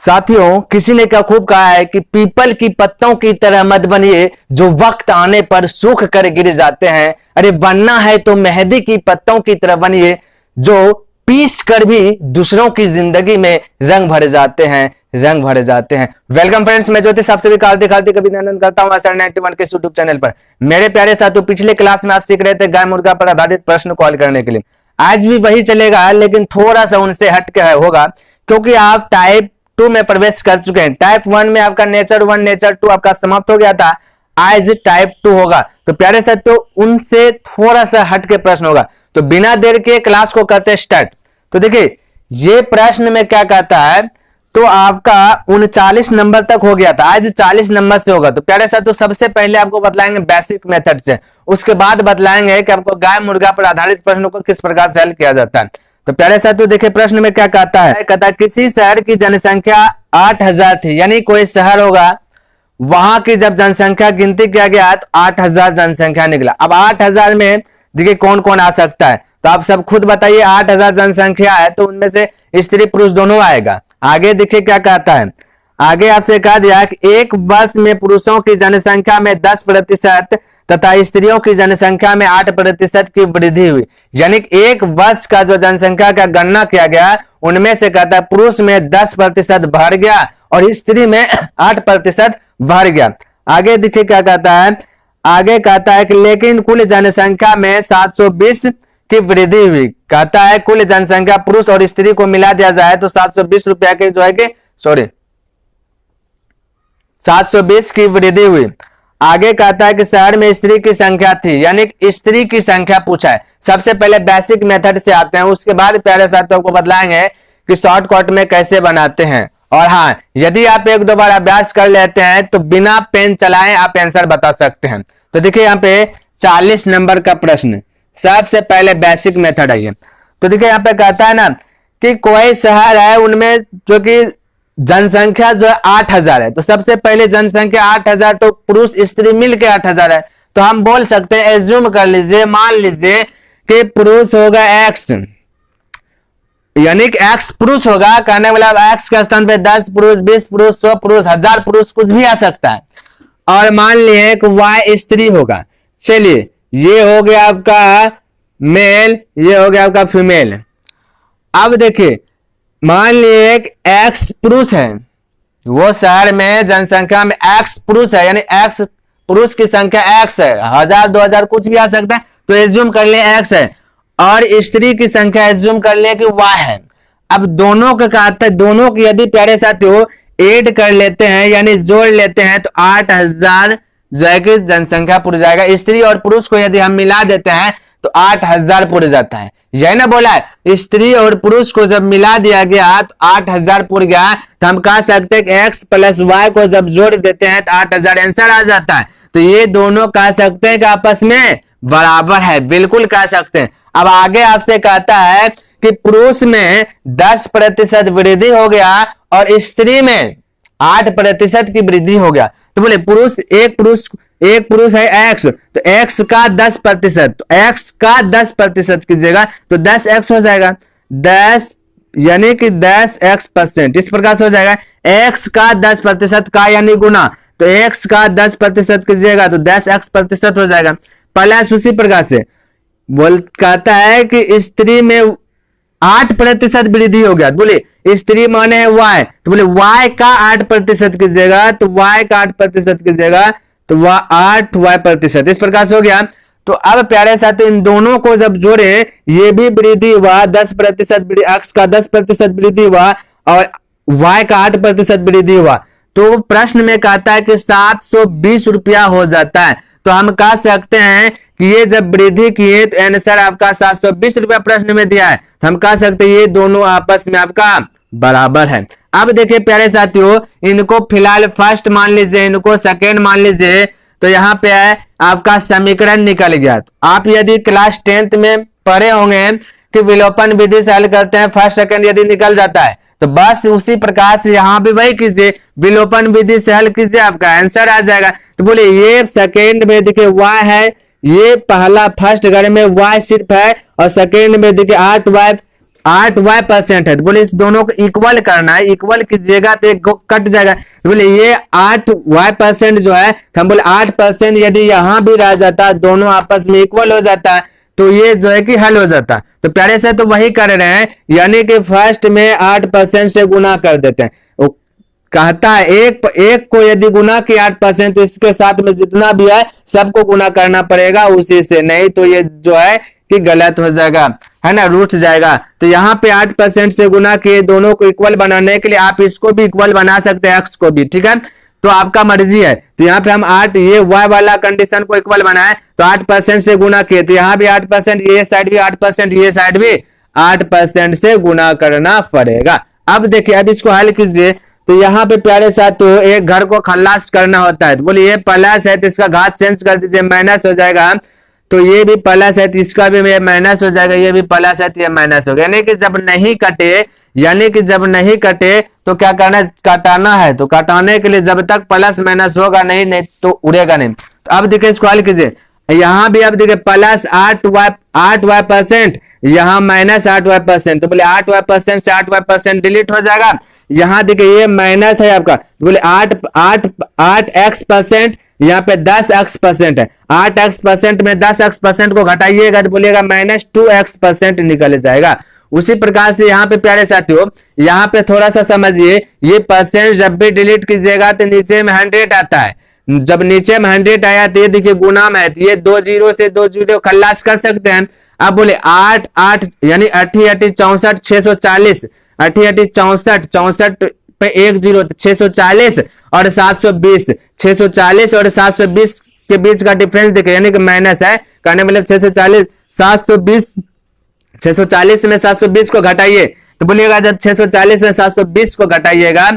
साथियों, किसी ने क्या खूब कहा है कि पीपल की पत्तों की तरह मत बनिए जो वक्त आने पर सूख कर गिर जाते हैं। अरे बनना है तो मेहंदी की पत्तों की तरह बनिए जो पीस कर भी दूसरों की जिंदगी में रंग भरे जाते हैं, रंग भरे जाते हैं। वेलकम फ्रेंड्स, मैं ज्योतिष आपसे भी हार्दिक हार्दिक अभिनंदन करता हूं सर 91 के यूट्यूब चैनल पर। मेरे प्यारे साथियों, पिछले क्लास में आप सीख रहे थे गाय मुर्गा पर आधारित प्रश्न कॉल करने के लिए। आज भी वही चलेगा, लेकिन थोड़ा सा उनसे हट के होगा, क्योंकि आप टाइप 2 में प्रवेश कर चुके हैं। टाइप 1 में आपका नेचर 1 नेचर 2 आपका समाप्त हो गया था। आज टाइप 2 होगा। तो प्यारे साथियों, उनसे थोड़ा सा हट के प्रश्न होगा। तो बिना देर के क्लास को करते स्टार्ट। तो देखिए, ये प्रश्न में क्या कहता है, तो आपका 39 नंबर तक हो गया था, आज 40 नंबर से होगा। तो प्यारे साथियों, सबसे पहले आपको बतलाएंगे बेसिक मेथड से, उसके बाद बतलाएंगे कि आपको गाय मुर्गा पर आधारित प्रश्नों को किस प्रकार से हल किया जाता है। तो प्यारे साथियों, देखिए प्रश्न में क्या कहता है। कहता है किसी शहर की जनसंख्या 8000 थी, यानी कोई शहर होगा, वहां की जब जनसंख्या गिनती किया गया तो 8000 जनसंख्या निकला। अब 8000 में देखिए कौन कौन आ सकता है, तो आप सब खुद बताइए। 8000 जनसंख्या है तो उनमें से स्त्री पुरुष दोनों आएगा। आगे देखिए क्या कहता है। आगे आपसे कहा दिया कि एक वर्ष में पुरुषों की जनसंख्या में 10% तथा स्त्रियों की जनसंख्या में 8% की वृद्धि हुई। यानी एक वर्ष का जो जनसंख्या का गणना किया गया, उनमें से कहता है पुरुष में 10% बढ़ गया और स्त्री में 8% बढ़ गया। आगे देखिए क्या कहता है। आगे कहता है कि लेकिन कुल जनसंख्या में 720 की वृद्धि हुई। कहता है कुल जनसंख्या पुरुष और स्त्री को मिला दिया जाए तो 720 रुपया के जो है कि 720 की वृद्धि हुई। आगे कहता है कि शहर में स्त्री की संख्या थी, यानी स्त्री की संख्या पूछा है। सबसे पहले बेसिक मेथड से आते हैं, उसके बाद प्यारे साथियों को बतलाएंगे कि शॉर्टकट में कैसे बनाते हैं। और हाँ, यदि आप एक दो बार अभ्यास कर लेते हैं तो बिना पेन चलाएं आप आंसर बता सकते हैं। तो देखिए यहाँ पे 40 नंबर का प्रश्न, सबसे पहले बेसिक मेथड है ये। तो देखिए यहाँ पे कहता है ना कि कोई शहर है, उनमें जो कि जनसंख्या जो है 8000 है। तो सबसे पहले जनसंख्या 8000, तो पुरुष स्त्री मिलके 8000 है। तो हम बोल सकते हैं, एज्यूम कर लीजिए, मान लीजिए कि पुरुष होगा x, यानी कि x पुरुष होगा। कहने वाला x के स्थान पे 10 पुरुष, 20 पुरुष, 100 पुरुष, 1000 पुरुष, कुछ भी आ सकता है। और मान लिए कि y स्त्री होगा। चलिए, ये हो गया आपका मेल, ये हो गया आपका फीमेल। अब देखिए, मान लिए कि x पुरुष है, वो शहर में जनसंख्या में x पुरुष है, यानी x पुरुष की संख्या x है। 1000 2000 कुछ भी आ सकता है, तो एज्यूम कर ले x है। और स्त्री की संख्या एज्यूम कर ले कि y है। अब दोनों का कहता है, दोनों की यदि प्यारे साथियों ऐड कर लेते हैं, यानी जोड़ लेते हैं, तो 8000 जो है कि जनसंख्या पुर जाएगा। स्त्री और पुरुष को यदि हम मिला देते हैं तो 8000 पुर जाता है। यही ना बोला है, स्त्री और पुरुष को जब मिला दिया गया तो 8000 पुर गया। तो हम कह सकते हैं कि x प्लस y को जब जोड़ देते हैं तो 8000 आंसर आ जाता है। तो ये दोनों कह सकते हैं कि आपस में बराबर है, बिल्कुल कह सकते हैं। अब आगे आपसे कहता है कि पुरुष में 10% वृद्धि हो गया और स्त्री में 8% की वृद्धि हो गया। तो बोले एक पुरुष है x, तो x का 10%, तो x का 10% कीजिएगा तो 10x हो जाएगा। 10 यानी कि 10x%, इस प्रकार से हो जाएगा। x का 10% का यानी गुना, तो x का 10% कीजिएगा तो 10x% हो जाएगा। प्लस उसी प्रकार से कहता है कि स्त्री में 8% वृद्धि हो गया। बोले स्त्री माने है y, तो बोले y का 8% कीजिएगा तो y का 8% कीजिएगा तो 8y%, इस प्रकार से हो गया। तो अब प्यारे साथ इन दोनों को जब जोड़े, ये भी वृद्धि हुआ 10%, x का 10% वृद्धि हुआ और y का 8% वृद्धि हुआ। तो प्रश्न में कहता है कि 720 रुपया हो जाता है। तो हम कह सकते हैं कि ये जब वृद्धि किए तो आंसर आपका 720 रुपया प्रश्न में दिया है। तो हम कह सकते हैं ये दोनों आपस में आपका बराबर है। अब देखिए प्यारे साथियों, इनको फिलहाल फर्स्ट मान लीजिए, इनको सेकेंड मान लीजिए, तो यहाँ पे है आपका समीकरण निकल गया। तो आप यदि क्लास 10th में पढ़े होंगे कि विलोपन विधि से हल करते हैं, फर्स्ट सेकेंड यदि निकल जाता है, तो बस उसी प्रकार से यहाँ भी वही कीजिए, विलोपन विधि से हल कीजिए, आपका आंसर आ जाएगा। तो बोले ये सेकेंड में देखिए y है, ये पहला फर्स्ट घर में y सिर्फ है और सेकेंड में देखिए 8y 8y% है, तो बोले इस दोनों को इक्वल करना है, इक्वल कीजिएगा तो एक कट जाएगा, तो बोले ये 8y% जो है, हम बोले 8% यदि यहाँ भी रह जाता, दोनों आपस में इक्वल हो जाता है, तो ये जो है कि हल हो जाता। तो प्यारे से तो वही कर रहे हैं, यानी कि फर्स्ट में 8% से गुना कर देते हैं। वो कहता है एक को यदि गुना किया 8%, तो इसके साथ में जितना भी है सबको गुना करना पड़ेगा उसी से, नहीं तो ये जो है कि गलत हो जाएगा, है ना, रूठ जाएगा। तो यहाँ पे 8% से गुना किए, दोनों को इक्वल बनाने के लिए आप इसको भी इक्वल बना सकते हैं, एक्स को भी, ठीक है, तो आपका मर्जी है। तो यहाँ पे हम 8 ये y वाला कंडीशन को इक्वल बनाए, तो 8% से गुना किए, तो यहाँ भी 8%, ये साइड भी 8%, ये साइड भी 8% से गुना करना पड़ेगा। अब देखिए, अब इसको हल कीजिए, तो यहाँ पे प्यारे साथियों एक घर को खल्लास करना होता है, तो बोलिए ये प्लस है तो इसका घात चेंज कर दीजिए, माइनस हो जाएगा, तो ये भी प्लस है तो इसका भी माइनस हो जाएगा, ये भी प्लस है तो ये माइनस हो गया। यानी कि जब नहीं कटे, यानी कि जब नहीं कटे तो क्या करना, काटाना है, तो काटाने के लिए जब तक प्लस माइनस होगा नहीं तो उड़ेगा नहीं। तो अब देखिए इसको हल कीजिए, यहाँ भी अब देखिए प्लस 8y%, यहाँ माइनस 8y%, तो बोले 8y% से 8y% डिलीट हो जाएगा। यहाँ देखिए ये माइनस है आपका, तो बोले 8x%, यहाँ पे 10x% है, 8x% में 10x% को घटाइएगा तो बोलिएगा -2x% निकल जाएगा। उसी प्रकार से यहाँ पे प्यारे साथियों, यहाँ पे थोड़ा सा समझिए, ये परसेंट जब भी डिलीट कीजिएगा तो नीचे में 100 आता है, जब नीचे में 100 आया तो ये देखिए गुना में है, तो ये 2 0 से 2 0 खल्लास कर सकते हैं। अब बोले 8 8 यानी 8 8 64 640, 8 8 64 64 पे 1 0 640 और 720, 640 और 720 के बीच का डिफरेंस देखिए, यानी कि माइनस है, कहने मतलब 640 720, 640 में 720 को घटाइए, तो बोलिएगा जब 640 में 720 को घटाइएगा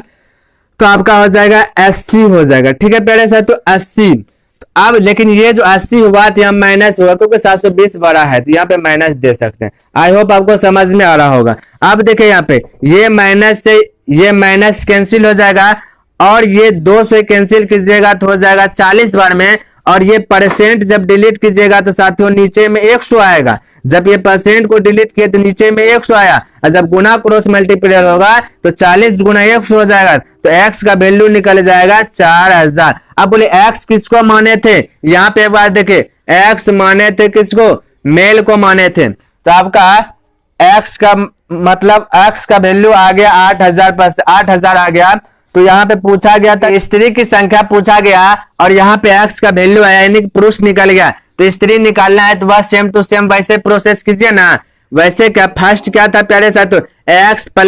तो आपका हो जाएगा 80 हो जाएगा, ठीक है प्यारे साथियों, 80। तो अब लेकिन ये जो 80 हुआ तो यहाँ माइनस होगा, क्योंकि 720 बड़ा है तो यहाँ पे माइनस दे सकते हैं। आई होप आपको समझ में आ रहा होगा। अब देखिए यहाँ पे ये माइनस से ये माइनस कैंसिल हो जाएगा, और ये 2 से कैंसिल कीजिएगा तो हो जाएगा 40 बार में, और ये परसेंट जब डिलीट कीजिएगा तो साथियों नीचे में 100 आएगा। जब ये परसेंट को डिलीट किए तो नीचे में 100 आया, और जब गुना क्रॉस मल्टीप्लाई होगा तो 40 गुना 100 हो जाएगा, तो x का वैल्यू निकल जाएगा 4000। अब बोले x किसको माने थे, यहाँ पे एक बार देखिए, x माने थे किसको, मेल को माने थे, तो आपका x का मतलब x का वैल्यू आ गया 8000 आ गया। तो यहाँ पे पूछा गया था स्त्री की संख्या पूछा गया, और यहाँ पे x का वैल्यू आया, यानी कि पुरुष निकल गया। तो स्त्री निकालना है तो बस सेम टू सेम वैसे प्रोसेस कीजिए ना। वैसे क्या फर्स्ट क्या था प्यारे साथियों, x + y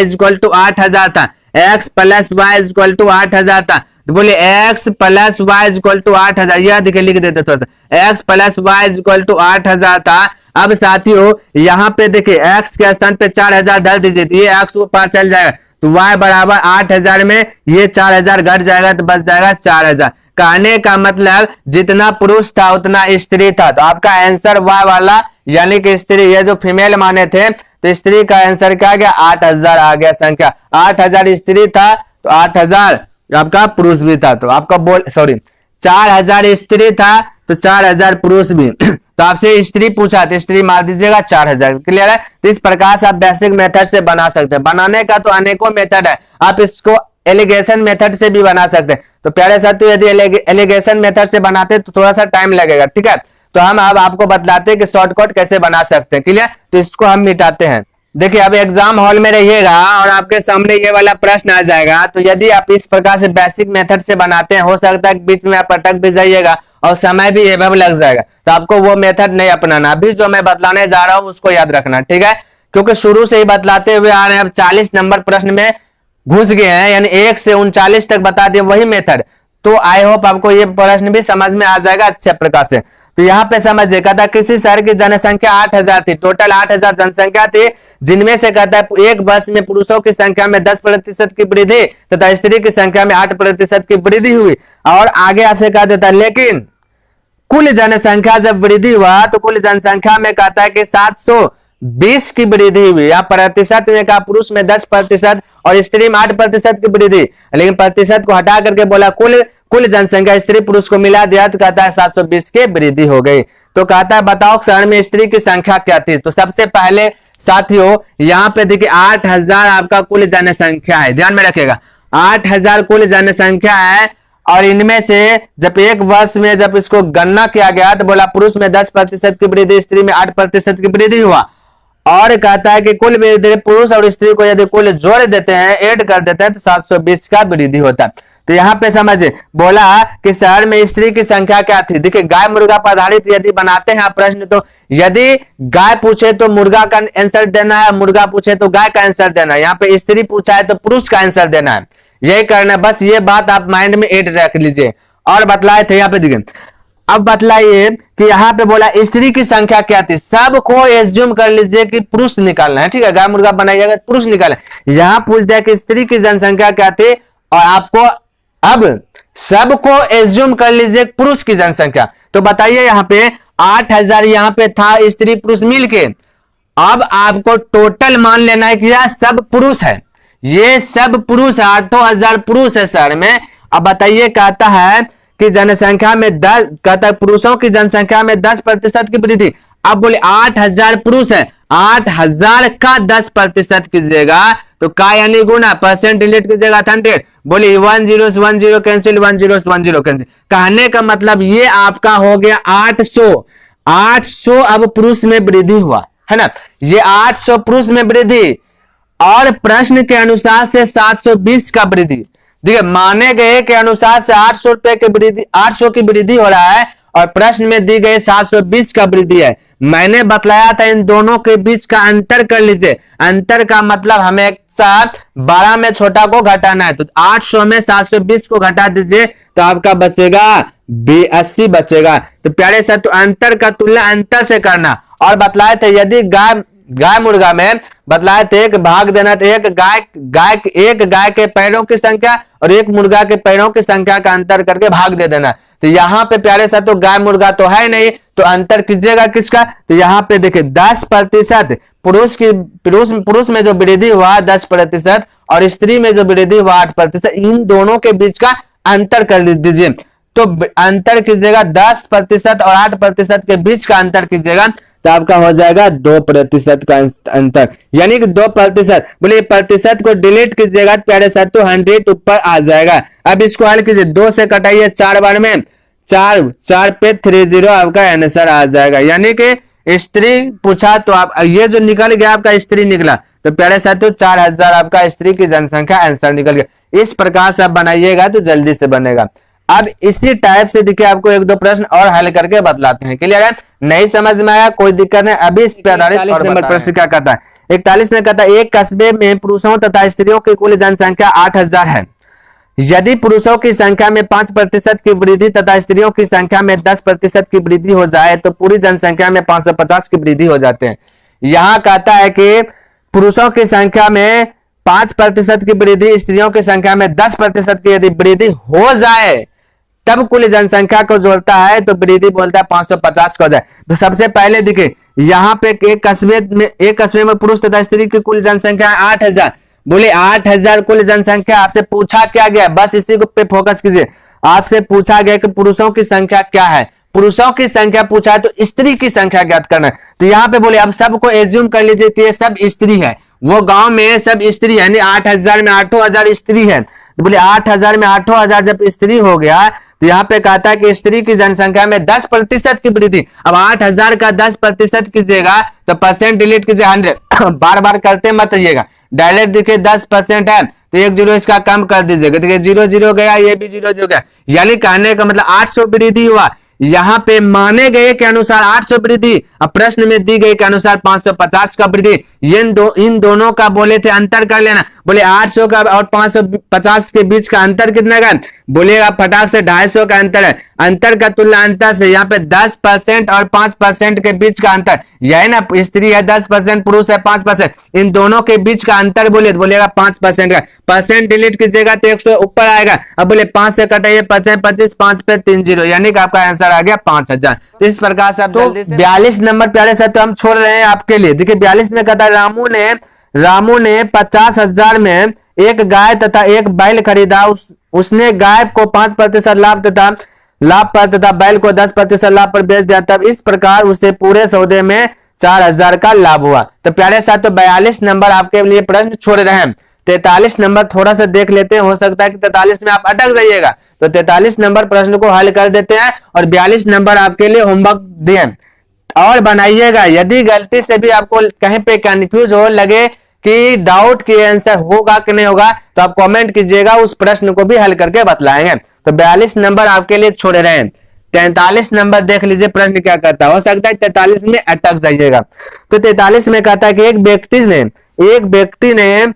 = 8000 था, x + y = 8000 था, तो बोले x + y = 8000, यह देखिए लिख देते थोड़ा सा, x + y = 8000 था। अब साथियों यहाँ पे देखिए x के स्थान पे 4000 डाल दीजिए, तो ये x ऊपर चल जाएगा, तो y बराबर 8000 में ये 4000 घट जाएगा तो बच जाएगा 4000। कहने का मतलब जितना पुरुष था उतना स्त्री था, तो आपका आंसर y वाला यानी कि स्त्री, ये जो फीमेल माने थे तो स्त्री का आंसर क्या आ गया, 8000 आ गया संख्या। 8000 स्त्री था तो 8000 आपका पुरुष भी था, तो आपका 4000 स्त्री था तो 4000 पुरुष भी। तो आपसे स्त्री पूछा तो स्त्री मार दीजिएगा 4000। क्लियर है। तो इस प्रकार से आप बेसिक मेथड से बना सकते हैं। बनाने का तो अनेकों मेथड है, आप इसको एलिगेशन मेथड से भी बना सकते हैं। तो प्यारे साथियों यदि एलिगेशन मेथड से बनाते तो थोड़ा सा टाइम लगेगा, ठीक है। तो हम अब आपको बतलाते हैं कि शॉर्टकट कैसे बना सकते हैं। क्लियर। तो इसको हम मिटाते हैं। देखिए अब एग्जाम हॉल में रहिएगा और आपके सामने ये वाला प्रश्न आ जाएगा, तो यदि आप इस प्रकार से बेसिक मेथड से बनाते हैं, हो सकता है बीच में आप अटक भी जाइएगा और समय भी एवं लग जाएगा, तो आपको वो मेथड नहीं अपनाना। अभी जो मैं बतलाने जा रहा हूँ उसको याद रखना, ठीक है। क्योंकि शुरू से ही बतलाते हुए आ रहे हैं, अब 40 नंबर प्रश्न में घुस गए हैं, यानी 1 से 39 तक बता दिए वही मेथड। तो आई होप आपको ये प्रश्न भी समझ में आ जाएगा अच्छे प्रकार से। तो यहाँ पे समझिए, कहता किसी शहर की जनसंख्या 8000 थी, टोटल 8000 जनसंख्या थी, जिनमें से कहता है एक वर्ष में पुरुषों की संख्या में 10% की वृद्धि तथा स्त्री की संख्या में 8% की वृद्धि हुई। और आगे आपसे कहा देता है लेकिन कुल जनसंख्या जब वृद्धि हुआ तो कुल जनसंख्या में कहता है कि 720 की वृद्धि हुई। या प्रतिशत में कहा पुरुष में 10% और स्त्री में 8% की वृद्धि, लेकिन प्रतिशत को हटा करके बोला कुल जनसंख्या स्त्री पुरुष को मिला दिया, तो कहता है 720 की वृद्धि हो गई। तो कहता है बताओ शहर में स्त्री की संख्या क्या थी। तो सबसे पहले साथियों यहाँ पे देखिए 8000 आपका कुल जनसंख्या है, ध्यान में रखिएगा 8000 कुल जनसंख्या है। और इनमें से जब एक वर्ष में जब इसको गणना किया गया तो बोला पुरुष में 10% की वृद्धि, स्त्री में 8% की वृद्धि हुआ। और कहता है कि कुल वृद्धि पुरुष और स्त्री को यदि कुल जोड़ देते हैं, ऐड कर देते हैं तो 720 का वृद्धि होता है। तो यहाँ पे समझे बोला कि शहर में स्त्री की संख्या क्या थी। देखिए गाय मुर्गा पर आधारित यदि बनाते हैं प्रश्न, तो यदि गाय पूछे तो मुर्गा का आंसर देना है, मुर्गा पूछे तो गाय का आंसर देना है, यहाँ पे स्त्री पूछा है तो पुरुष का आंसर देना है, यही करना है। बस ये बात आप माइंड में ऐड रख लीजिए। और बतलाए थे यहाँ पे देखिए, अब बतलाइए कि यहाँ पे बोला स्त्री की संख्या क्या थी, सबको एज्यूम कर लीजिए कि पुरुष निकालना है, ठीक है, गाय मुर्गा बनाइएगा पुरुष निकालना। यहाँ पूछ दिया कि स्त्री की जनसंख्या क्या थी, और आपको अब सबको एज्यूम कर लीजिए पुरुष की जनसंख्या। तो बताइए यहाँ पे 8000 यहाँ पे था स्त्री पुरुष मिलके। अब आपको टोटल मान लेना है कि यह सब पुरुष है, ये सब पुरुष है, 8000 पुरुष है शहर में। अब बताइए कहता है कि जनसंख्या में 10, कहता है पुरुषों की जनसंख्या में 10% की वृद्धि। अब बोले 8000 पुरुष है, 8000 का 10% कीजिएगा तो का यानी गुना, परसेंट डिलीट कीजिएगा 100, बोले 10 10 कैंसिल, 10 10 कैंसिल। कहने का मतलब ये आपका हो गया 800 अब पुरुष में वृद्धि हुआ है ना, ये 800 पुरुष में वृद्धि। और प्रश्न के अनुसार से 720 का वृद्धि, देखिए माने गए के अनुसार से 800 रुपए की वृद्धि, 800 की वृद्धि हो रहा है, और प्रश्न में दी गई 720 का वृद्धि है। मैंने बतलाया था इन दोनों के बीच का अंतर कर लीजिए। अंतर का मतलब हमें एक साथ 12 में छोटा को घटाना है, तो 800 में 720 को घटा दीजिए तो आपका बचेगा 80 बचेगा। तो प्यारे साथ तो अंतर का तुलना अंतर से करना। और बतलाए थे यदि गाय मुर्गा में बतलाए थे एक भाग देना, तो एक गाय के पैरों की संख्या और एक मुर्गा के पैरों की संख्या का अंतर करके भाग दे देना। तो यहाँ पे प्यारे साथ तो गाय मुर्गा तो है नहीं, तो अंतर कीजिएगा किसका, तो यहाँ पे देखिए 10% पुरुष में जो वृद्धि हुआ 10% और स्त्री में जो वृद्धि हुआ 8%, इन दोनों के बीच का अंतर कर दीजिए। तो अंतर कीजिएगा 10% और 8% के बीच का अंतर कीजिएगा तो आपका हो जाएगा 2% का अंतर, यानी कि 2%। बोले प्रतिशत को डिलीट कीजिएगा प्यारे साथ तो 100 ऊपर आ जाएगा। अब इसको हल कीजिए, 2 से कटाइए 4 बार में, 4 पे 30 आपका आंसर आ जाएगा। यानी कि स्त्री पूछा तो आप ये जो निकल गया आपका स्त्री निकला, तो प्यारे साथियों 4000 आपका स्त्री की जनसंख्या आंसर निकल गया। इस प्रकार से आप बनाइएगा तो जल्दी से बनेगा। अब इसी टाइप से देखिए आपको 1-2 प्रश्न और हल करके बतलाते हैं। क्लियर है, नहीं समझ में आया कोई दिक्कत नहीं। अभी इस पे आधारित 41 नंबर प्रश्न क्या कहता है, 41 में कहता है एक कस्बे में पुरुषों तथा स्त्रियों की कुल जनसंख्या 8000 है। यदि पुरुषों की संख्या में 5% की वृद्धि तथा स्त्रियों की संख्या में 10% की वृद्धि हो जाए तो पूरी जनसंख्या में 550 की वृद्धि हो जाते हैं। यहाँ कहता है कि पुरुषों की संख्या में 5% की वृद्धि, स्त्रियों की संख्या में 10% की यदि वृद्धि हो जाए तब कुल जनसंख्या को जोड़ता है तो वृद्धि बोलता है 550 का हो जाए। तो सबसे पहले देखिए यहाँ पे एक कस्बे में पुरुष तथा स्त्री की कुल जनसंख्या 8000। बोले 8000 कुल जनसंख्या, आपसे पूछा क्या गया, बस इसी पे फोकस कीजिए। आपसे पूछा गया कि पुरुषों की संख्या क्या है, पुरुषों की संख्या पूछा है तो स्त्री की संख्या ज्ञात करना है। तो यहाँ पे बोले अब सबको एज्यूम कर लीजिए कि ये सब स्त्री है, वो गांव में सब स्त्री है, 8000 में 8000 स्त्री है। तो बोले 8000 में 8000 जब स्त्री हो गया तो यहाँ पे कहता है कि स्त्री की जनसंख्या में 10% की वृद्धि। अब 8000 का 10% कीजिएगा तो परसेंट डिलीट कीजिए 100 बार बार करते मत रहिएगा, डायरेक्ट देखिए 10% है तो 1 0 इसका कम कर दीजिएगा, देखिए 0 0 गया, ये भी 0 0 गया, यानी कहने का मतलब 800 वृद्धि हुआ। यहाँ पे माने गए के अनुसार 800 वृद्धि, अब प्रश्न में दी गई के अनुसार 550 का वृद्धि। इन दोनों का बोले थे अंतर कर लेना। बोले 800 का और 550 के बीच का अंतर कितना का, बोलेगा फटाक से 250 का अंतर है। अंतर का तुलना अंतर से यहाँ पे 10% और 5% के बीच का अंतर, यही ना, स्त्री है 10%, पुरुष है 5%, इन दोनों के बीच का अंतर बोलेगा 5% का। परसेंट डिलीट कीजिएगा तो 100 ऊपर आएगा। अब बोले 5 से कटाइए 25, 5 पे 3 0, यानी कि आपका आंसर आ गया 5000। तो इस प्रकार से आप तो 42 नंबर प्यारे साथ तो हम छोड़ रहे हैं आपके लिए। देखिए 42 में कहता है रामू ने 50,000 में एक गाय तथा एक बैल खरीदा। उसने गाय को 5% लाभ पर तथा बैल को 10% लाभ पर बेच दिया। तब इस प्रकार उसे पूरे सौदे में 4,000 का लाभ हुआ। तो प्यारे साथियों 42 नंबर आपके लिए प्रश्न छोड़ रहे हैं। 43 नंबर थोड़ा सा देख लेते हैं, हो सकता है कि 43 में आप अटक जाइएगा, तो 43 नंबर प्रश्न को हल कर देते हैं और 42 नंबर आपके लिए होमवर्क दिए और बनाइएगा। यदि गलती से भी आपको कहीं पे कंफ्यूज हो लगे कि डाउट की आंसर होगा कि नहीं होगा, तो आप कमेंट कीजिएगा, उस प्रश्न को भी हल करके बतलाएंगे। तो 42 नंबर आपके लिए छोड़ रहे हैं। 43 नंबर देख लीजिए प्रश्न क्या करता है, हो सकता है 43 में अटक जाइएगा। तो 43 में कहता है कि एक व्यक्ति ने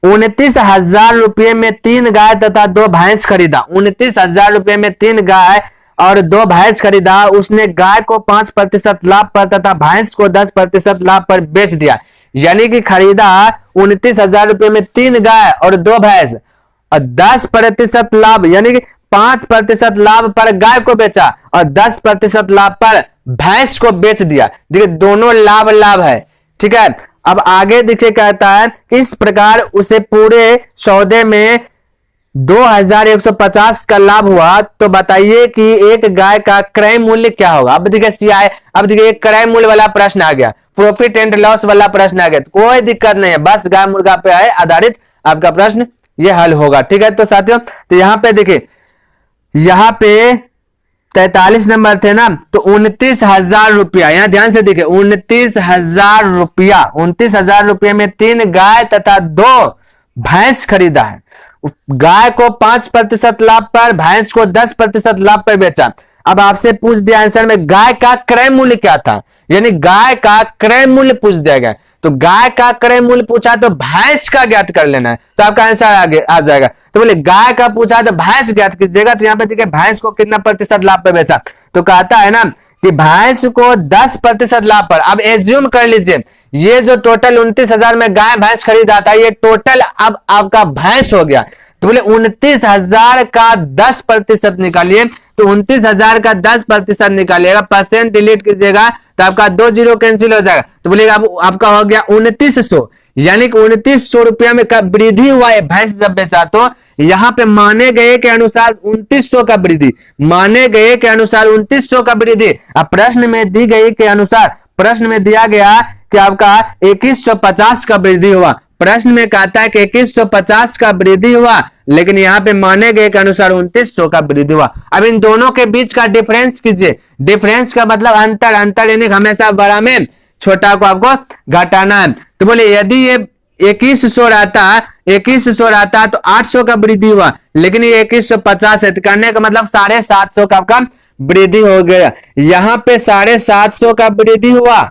29,000 रुपये में 3 गाय तथा 2 भैंस खरीदा। 29,000 रुपये में 3 गाय और 2 भैंस खरीदा। उसने गाय को 5% लाभ पर तथा भैंस को 10% लाभ पर बेच दिया। यानी कि खरीदा 29,000 रुपये में 3 गाय और 2 भैंस और 10% लाभ, यानी कि 5% लाभ पर गाय को बेचा और 10% लाभ पर भैंस को बेच दिया। देखिए दोनों लाभ है, ठीक है। अब आगे देखिए कहता है इस प्रकार उसे पूरे सौदे में 2,150 का लाभ हुआ। तो बताइए कि एक गाय का क्रय मूल्य क्या होगा। अब देखिए एक क्रय मूल्य वाला प्रश्न आ गया, प्रॉफिट एंड लॉस वाला प्रश्न आ गया। तो कोई दिक्कत नहीं है, बस गाय मुर्गा पे है आधारित आपका प्रश्न ये हल होगा, ठीक है। तो साथियों तो यहाँ पे देखिए, यहाँ पे 43 नंबर थे ना, तो 29,000 रुपया, यहाँ ध्यान से देखिए 29,000 रुपया, 29,000 रुपये में 3 गाय तथा 2 भैंस खरीदा है। गाय को 5% लाभ पर, भैंस को 10% लाभ पर बेचा। अब आपसे पूछ दिया आंसर में गाय का क्रय मूल्य क्या था, यानी गाय का क्रय मूल्य पूछ दिया गया। तो गाय का क्रय मूल्य पूछा तो भैंस का ज्ञात कर लेना है, तो आपका आंसर आगे आ जाएगा। तो बोले गाय का पूछा तो भैंस ज्ञात कीजिएगा। तो यहाँ पे देखिए भैंस को कितना प्रतिशत लाभ पर बेचा, तो कहता है ना कि भैंस को 10% लाभ पर। अब एज्यूम कर लीजिए ये जो टोटल 29,000 में गाय भैंस खरीदा था, ये टोटल अब आपका भैंस हो गया। तो बोले 29,000 का 10% निकालिए। तो 29,000 का 10% निकालिएगा, परसेंट डिलीट कीजिएगा तो आपका 2 जीरो कैंसिल हो जाएगा। तो बोलेगा आपका हो गया 2900, यानी कि 2900 रुपया में का वृद्धि हुआ है भैंस जब बेचा। तो यहाँ पे माने गए के अनुसार 2900 का वृद्धि, माने गए के अनुसार 2900 का वृद्धि। अब प्रश्न में दी गई के अनुसार, प्रश्न में दिया गया कि आपका 2150 का वृद्धि हुआ। प्रश्न में कहता है कि 2150 का वृद्धि हुआ, लेकिन यहाँ पे माने गए के अनुसार 2900 का वृद्धि हुआ। अब इन दोनों के बीच का डिफरेंस कीजिए। डिफरेंस का मतलब अंतर यानी हमेशा बड़ा में छोटा को आपको घटाना है। तो बोले यदि ये 2100 रहता तो 800 का वृद्धि हुआ, लेकिन ये 2150 है, तो करने का मतलब 750 का आपका वृद्धि हो गया। यहाँ पे 750 का वृद्धि हुआ,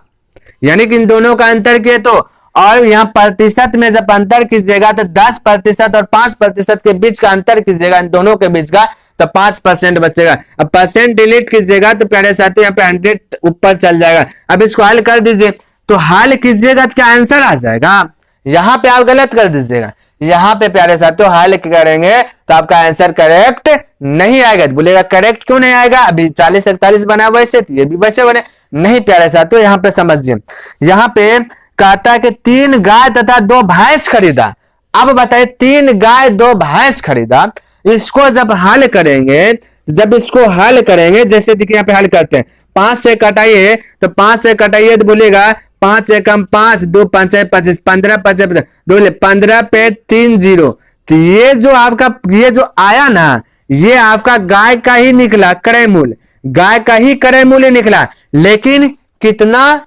यानी कि इन दोनों का अंतर किए तो, और यहाँ प्रतिशत में जब अंतर कीजिएगा तो 10% और 5% के बीच का अंतर कीजिएगा इन दोनों के बीच का, तो 5% बचेगा। अब परसेंट डिलीट कीजिएगा तो प्यारे साथी यहाँ पे 100 ऊपर चल जाएगा। अब इसको हल कर दीजिए, तो हल कीजिएगा तो क्या आंसर आ जाएगा। यहाँ पे आप गलत कर दीजिएगा, यहाँ पे प्यारे साथियों हल करेंगे तो आपका आंसर करेक्ट नहीं आएगा। बोलेगा करेक्ट क्यों नहीं आएगा, अभी 40-41 बना वैसे, ये भी वैसे बने नहीं। प्यारे साथियों यहाँ पे समझिए, यहाँ पे कहता है कि 3 गाय तथा 2 भैंस खरीदा। अब बताइए 3 गाय 2 भैंस खरीदा, इसको जब हल करेंगे, जैसे देखिए यहाँ पे हल करते हैं, 5 से कटाइए तो 5 से कटाइए तो बोलेगा 5 एकम 5, 2 5 25, 15 25, 15 पे 3 जीरो। तो ये जो आपका ये जो आया ना, ये आपका गाय का ही निकला क्रय मूल्य, गाय का ही क्रय मूल्य निकला। लेकिन कितना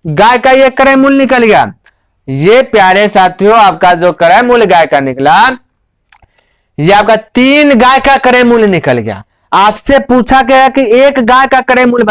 गाय का ये क्रय मूल्य निकल गया, ये प्यारे साथियों आपका जो क्रय मूल्य गाय का निकला, ये आपका 3 गाय का क्रय मूल्य निकल गया। आपसे पूछा गया कि एक गाय का क्रय मूल्य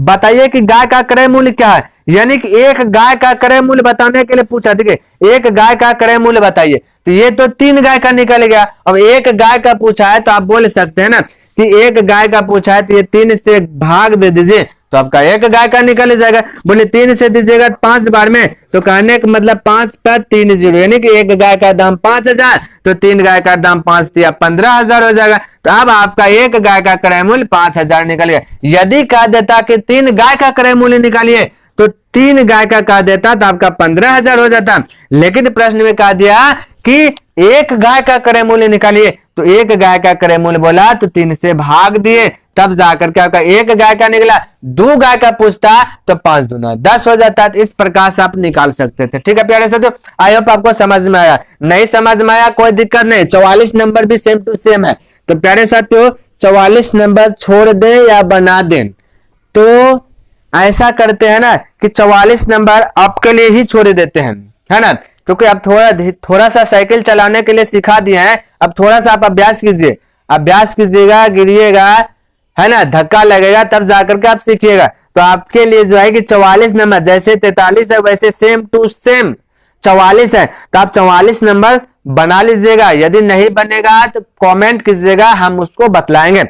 बताइए कि गाय का क्रय मूल्य क्या है, यानी कि एक गाय का क्रय मूल्य बताने के लिए पूछा। देखिए एक गाय का क्रय मूल्य बताइए, तो ये तो 3 गाय का निकल गया। अब एक गाय का पूछा है तो आप बोल सकते हैं ना कि एक गाय का पूछा है तो ये 3 से भाग दे दीजिए, तो आपका एक गाय का निकल जाएगा। बोले 3 से दीजिएगा 5 बार में, तो कहने का मतलब 5 पर 3 जीरो, यानी कि एक गाय का दाम 5,000, तो 3 गाय का दाम 5 दिया 15,000 हो जाएगा। तो अब आपका एक गाय का क्रय मूल्य 5,000 निकल गया। यदि कह देता कि 3 गाय का क्रय मूल्य निकालिए, तो 3 गाय का कह देता तो आपका 15,000 हो जाता। लेकिन प्रश्न में कह दिया कि एक गाय का क्रय मूल्य निकालिए, तो एक गाय का क्रय मूल्य बोला तो 3 से भाग दिए, तब जाकर क्या होगा, एक गाय का निकला। 2 गाय का पूछता तो 5 दूना 10 हो जाता। इस प्रकार से आप निकाल सकते थे। ठीक है प्यारे साथियों, आई होप आपको समझ में आया। नहीं समझ में आया कोई दिक्कत नहीं, 44 नंबर भी सेम टू सेम है। तो प्यारे साथियों 44 नंबर छोड़ दे या बना दे, तो ऐसा करते हैं ना कि 44 नंबर आपके लिए ही छोड़ देते हैं, है ना, क्योंकि अब थोड़ा सा साइकिल चलाने के लिए सिखा दिए हैं। अब थोड़ा सा आप अभ्यास कीजिए, अभ्यास कीजिएगा, गिरिएगा, है ना, धक्का लगेगा, तब जाकर के आप सीखिएगा। तो आपके लिए जो है कि 44 नंबर जैसे 43 है वैसे सेम टू सेम 44 है, तो आप 44 नंबर बना लीजिएगा। यदि नहीं बनेगा तो कमेंट कीजिएगा, हम उसको बतलाएंगे।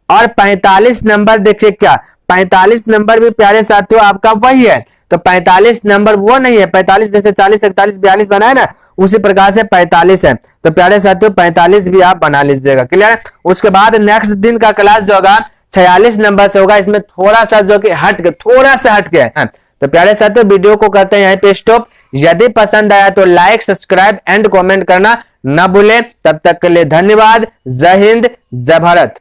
और 45 नंबर देखिए, क्या 45 नंबर भी प्यारे साथियों आपका वही है। तो 45 नंबर वो नहीं है, 45 जैसे 40 41 42 बनाए ना, उसी प्रकार से 45 है। तो प्यारे साथियों 45 भी आप बना लीजिएगा। क्लियर। उसके बाद नेक्स्ट दिन का क्लास जो होगा 46 नंबर से होगा। इसमें थोड़ा सा जो कि थोड़ा सा हट गया है। तो प्यारे साथियों वीडियो को करते हैं यहीं पे स्टॉप। यदि पसंद आया तो लाइक, सब्सक्राइब एंड कमेंट करना न भूलें। तब तक के लिए धन्यवाद। जय हिंद, जय भारत।